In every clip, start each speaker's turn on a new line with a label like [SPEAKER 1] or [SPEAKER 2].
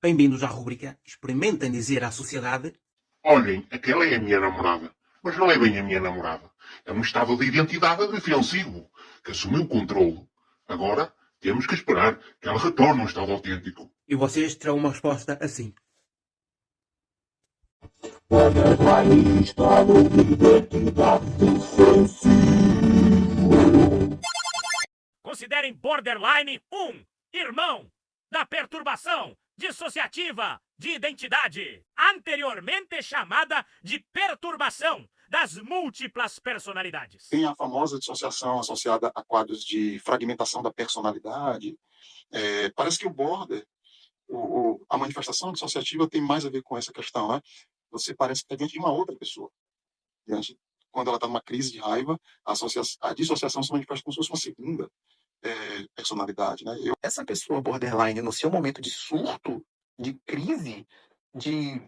[SPEAKER 1] Bem-vindos à rubrica Experimentem dizer à sociedade.
[SPEAKER 2] Olhem, aquela é a minha namorada. Mas não é bem a minha namorada. É um estado de identidade defensivo que assumiu o controle. Agora temos que esperar que ela retorne ao estado autêntico.
[SPEAKER 1] E vocês terão uma resposta assim.
[SPEAKER 3] Borderline estado de identidade defensivo.
[SPEAKER 4] Considerem Borderline irmão da perturbação dissociativa de identidade, anteriormente chamada de perturbação das múltiplas personalidades.
[SPEAKER 5] Tem a famosa dissociação associada a quadros de fragmentação da personalidade. Parece que o border, a manifestação dissociativa tem mais a ver com essa questão, né? Você parece que está diante de uma outra pessoa. Quando ela está numa crise de raiva, a dissociação se manifesta como se fosse uma segunda personalidade, né? Essa pessoa borderline, no seu momento de surto, de crise, de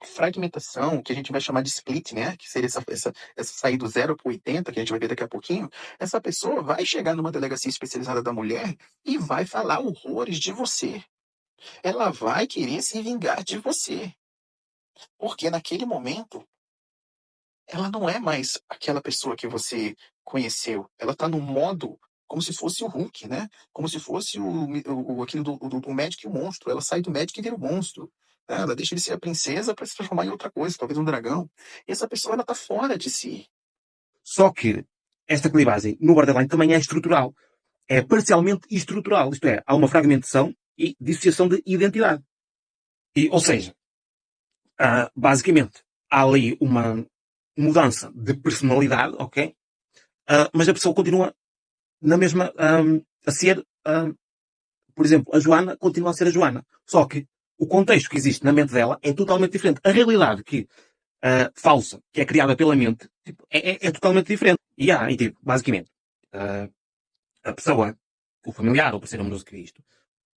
[SPEAKER 5] fragmentação, que a gente vai chamar de split, né? Que seria essa sair do 0 para o 80, que a gente vai ver daqui a pouquinho. Essa pessoa vai chegar numa delegacia especializada da mulher e vai falar horrores de você. Ela vai querer se vingar de você. Porque naquele momento, ela não é mais aquela pessoa que você conheceu. Ela está no modo como se fosse o Hulk, né? Como se fosse aquele do Magic e o monstro. Ela sai do Magic e vira o monstro. Ela deixa de ser a princesa para se transformar em outra coisa, talvez um dragão. E essa pessoa, ela tá fora de si.
[SPEAKER 1] Só que esta clivagem no borderline também é estrutural. É parcialmente estrutural. Isto é, há uma fragmentação e dissociação de identidade. Ou seja, basicamente, há ali uma mudança de personalidade, ok? Mas a pessoa continua na mesma a ser, por exemplo, a Joana continua a ser a Joana. Só que o contexto que existe na mente dela é totalmente diferente. A realidade falsa, que é criada pela mente, tipo, é totalmente diferente. E tipo, basicamente, a pessoa, o familiar, ou parceiro amoroso que é isto,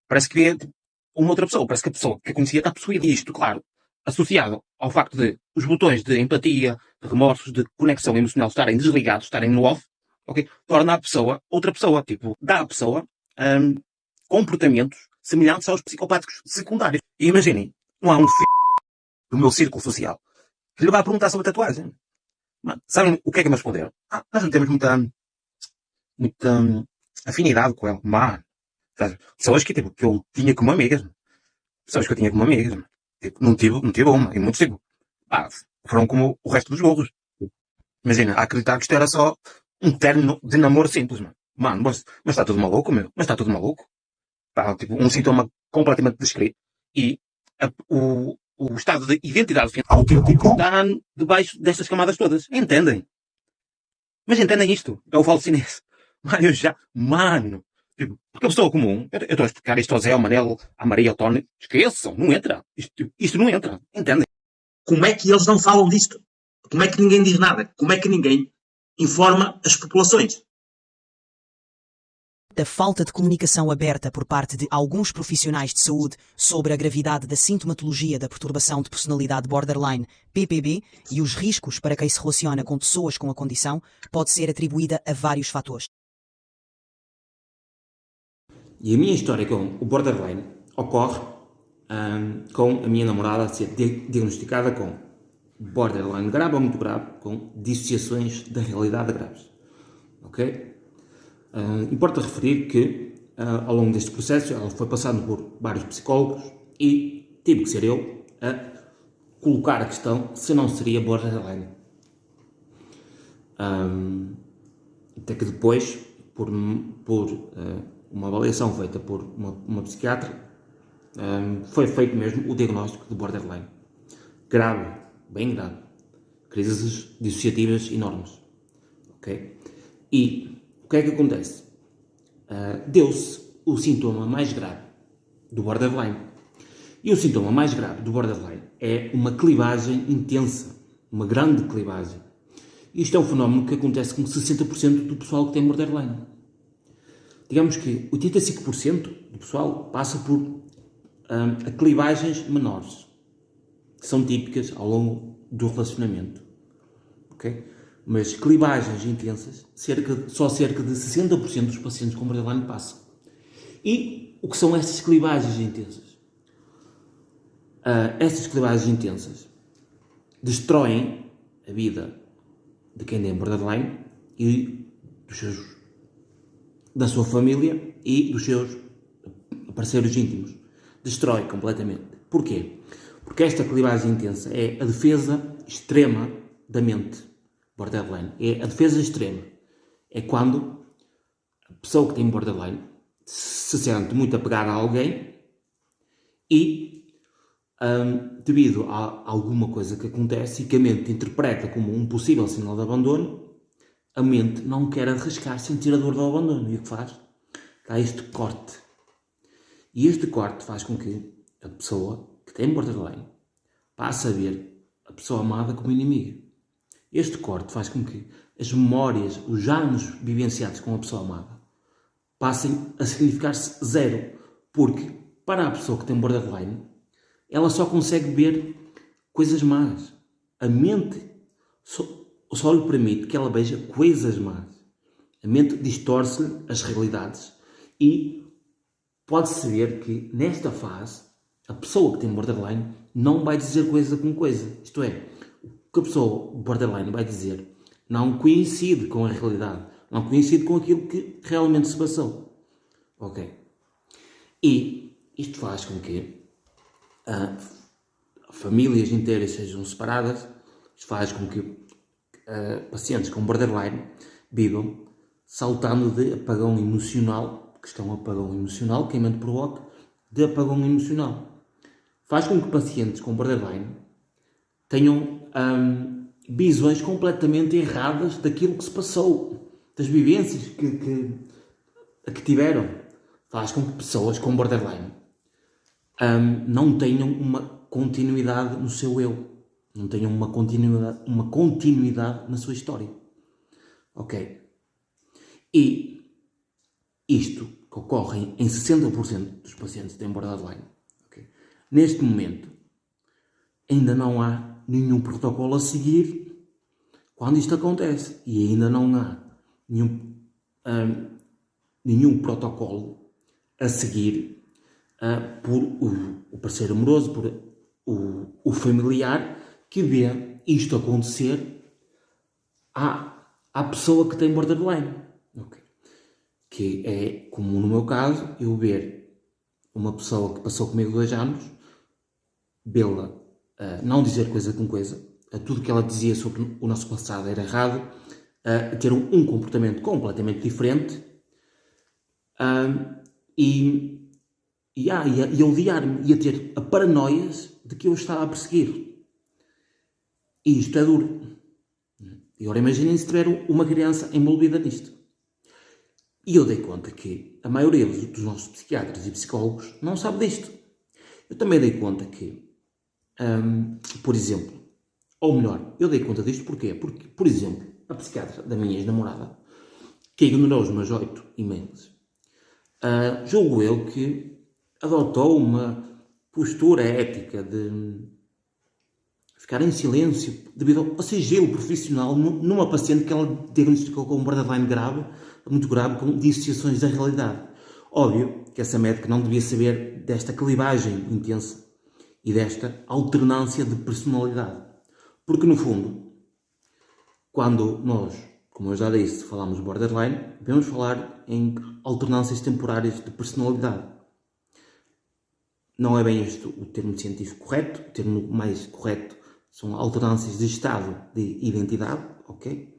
[SPEAKER 1] parece que é tipo, uma outra pessoa. Parece que a pessoa que a conhecia está possuída. E isto, claro, associado ao facto de os botões de empatia, de remorsos, de conexão emocional estarem desligados, estarem no off, ok? Torna a pessoa outra pessoa. Tipo, dá à pessoa comportamentos semelhantes aos psicopáticos secundários. E imaginem, não há um do meu círculo social que lhe vai perguntar sobre a tatuagem. Mano, sabem o que é que me responderam? Nós não temos muita afinidade com ela. Mano, pessoas que eu tinha como amigas. Pessoas que eu tinha como amigas. Tipo, não tive uma. E muitos tipo, foram como o resto dos burros. Imagina, a acreditar que isto era só um término de namoro simples, mano. Mano, mas está tudo maluco, meu. Mas está tudo maluco. Tipo, um sintoma completamente descrito. E o estado de identidade
[SPEAKER 3] autêntico
[SPEAKER 1] está debaixo destas camadas todas. Entendem? Mas entendem isto? É o falso chinês. Mano, tipo, porque a pessoa comum, eu estou a explicar isto ao Zé, ao Manelo, à Maria, ao Tony, esqueçam, não entra. Isto não entra. Entendem?
[SPEAKER 6] Como é que eles não falam disto? Como é que ninguém diz nada? Como é que ninguém informa as populações?
[SPEAKER 7] Da falta de comunicação aberta por parte de alguns profissionais de saúde sobre a gravidade da sintomatologia da perturbação de personalidade borderline, PPB, e os riscos para quem se relaciona com pessoas com a condição, pode ser atribuída a vários fatores.
[SPEAKER 8] E a minha história com o borderline ocorre com a minha namorada a ser diagnosticada com borderline grave ou muito grave, com dissociações da realidade graves. Ok? Importa referir que, ao longo deste processo, ela foi passando por vários psicólogos e tive que ser eu a colocar a questão se não seria borderline. Até que depois, por uma avaliação feita por uma psiquiatra, foi feito mesmo o diagnóstico de borderline. Grave, bem grave. Crises dissociativas enormes. Ok? E o que é que acontece? Deu-se o sintoma mais grave do borderline. E o sintoma mais grave do borderline é uma clivagem intensa, uma grande clivagem. Isto é um fenómeno que acontece com 60% do pessoal que tem borderline. Digamos que 85% do pessoal passa por clivagens menores, que são típicas ao longo do relacionamento. Ok? Mas clivagens intensas, só cerca de 60% dos pacientes com borderline passam. E o que são estas clivagens intensas? Estas clivagens intensas destroem a vida de quem tem borderline e da sua família e dos seus parceiros íntimos. Destrói completamente. Porquê? Porque esta clivagem intensa é a defesa extrema da mente borderline. É a defesa extrema. É quando a pessoa que tem borderline se sente muito apegada a alguém e, devido a alguma coisa que acontece e que a mente interpreta como um possível sinal de abandono, a mente não quer arriscar sentir a dor do abandono. E o que faz? Dá este corte. E este corte faz com que a pessoa que tem borderline passe a ver a pessoa amada como inimiga. Este corte faz com que as memórias, os anos vivenciados com a pessoa amada passem a significar-se zero. Porque, para a pessoa que tem borderline, ela só consegue ver coisas más. A mente só lhe permite que ela veja coisas más. A mente distorce-lhe as realidades e pode-se ver que, nesta fase, a pessoa que tem borderline não vai dizer coisa com coisa. Isto é, o que a pessoa borderline vai dizer não coincide com a realidade, não coincide com aquilo que realmente se passou. Ok? E isto faz com que famílias inteiras sejam separadas. Isto faz com que pacientes com borderline vivam saltando de apagão emocional, questão apagão emocional, que a mente provoca, de apagão emocional. Faz com que pacientes com borderline tenham visões completamente erradas daquilo que se passou, das vivências que tiveram. Faz com que pessoas com borderline não tenham uma continuidade no seu eu, não tenham uma continuidade na sua história. Ok? E isto que ocorre em 60% dos pacientes que têm borderline. Okay? Neste momento, ainda não há nenhum protocolo a seguir quando isto acontece. E ainda não há nenhum protocolo a seguir por o parceiro amoroso, por o familiar que vê isto acontecer à pessoa que tem borderline. Okay. Que é, como no meu caso, eu ver uma pessoa que passou comigo 2 anos, vê-la não dizer coisa com coisa, tudo que ela dizia sobre o nosso passado era errado, ter um comportamento completamente diferente, e odiar-me, e a ter a paranoias de que eu estava a perseguir. E isto é duro. E agora imaginem se tiver uma criança envolvida nisto. E eu dei conta que a maioria dos nossos psiquiatras e psicólogos não sabe disto. Eu também dei conta que, por exemplo, ou melhor, eu dei conta disto porquê? Porque, por exemplo, a psiquiatra da minha ex-namorada, que ignorou os meus 8 e-mails, julgo eu que adotou uma postura ética de ficar em silêncio devido ao sigilo profissional numa paciente que ela diagnosticou com um borderline grave, muito grave, com dissociações da realidade. Óbvio que essa médica não devia saber desta clivagem intensa e desta alternância de personalidade. Porque, no fundo, quando nós, como eu já disse, falamos borderline, devemos falar em alternâncias temporárias de personalidade. Não é bem este o termo científico correto. O termo mais correto são alternâncias de estado de identidade, ok?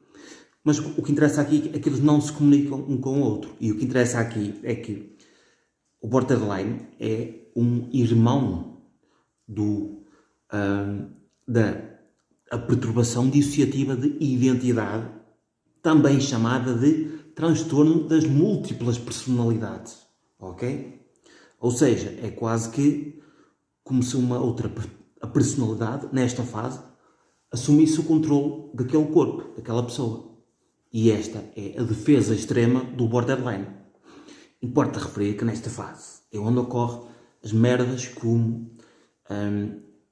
[SPEAKER 8] Mas o que interessa aqui é que eles não se comunicam um com o outro. E o que interessa aqui é que o borderline é um irmão da perturbação dissociativa de identidade, também chamada de transtorno das múltiplas personalidades, ok? Ou seja, é quase que como se uma outra personalidade, nesta fase, assumisse o controle daquele corpo, daquela pessoa. E esta é a defesa extrema do borderline. Importa referir que nesta fase é onde ocorre as merdas como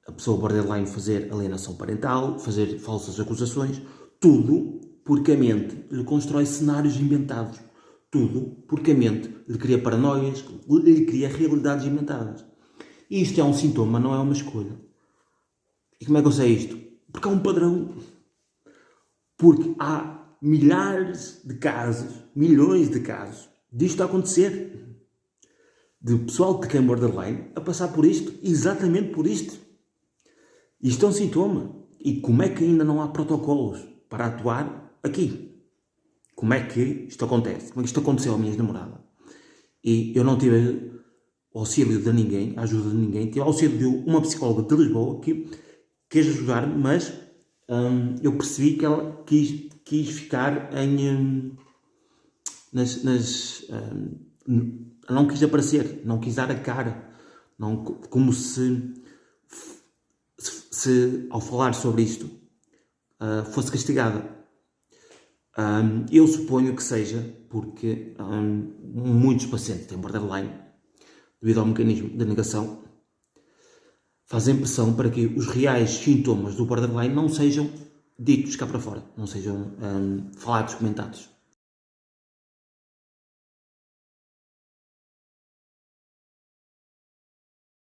[SPEAKER 8] a pessoa borderline fazer alienação parental, fazer falsas acusações, tudo porque a mente lhe constrói cenários inventados. Tudo porque a mente lhe cria paranoias, lhe cria realidades inventadas. E isto é um sintoma, não é uma escolha. E como é que eu sei isto? Porque há um padrão. Porque há milhares de casos, milhões de casos disto a acontecer. De pessoal que tem borderline a passar por isto, exatamente por isto. Isto é um sintoma. E como é que ainda não há protocolos para atuar aqui? Como é que isto acontece? Como é que isto aconteceu à minha namorada? E eu não tive auxílio de ninguém, a ajuda de ninguém. Tive auxílio de uma psicóloga de Lisboa que quis ajudar-me, mas eu percebi que ela quis ficar não quis aparecer, não quis dar a cara, não, como se ao falar sobre isto fosse castigada. Eu suponho que seja porque muitos pacientes têm borderline, devido ao mecanismo de negação, fazem pressão para que os reais sintomas do borderline não sejam ditos cá para fora, não sejam falados, comentados.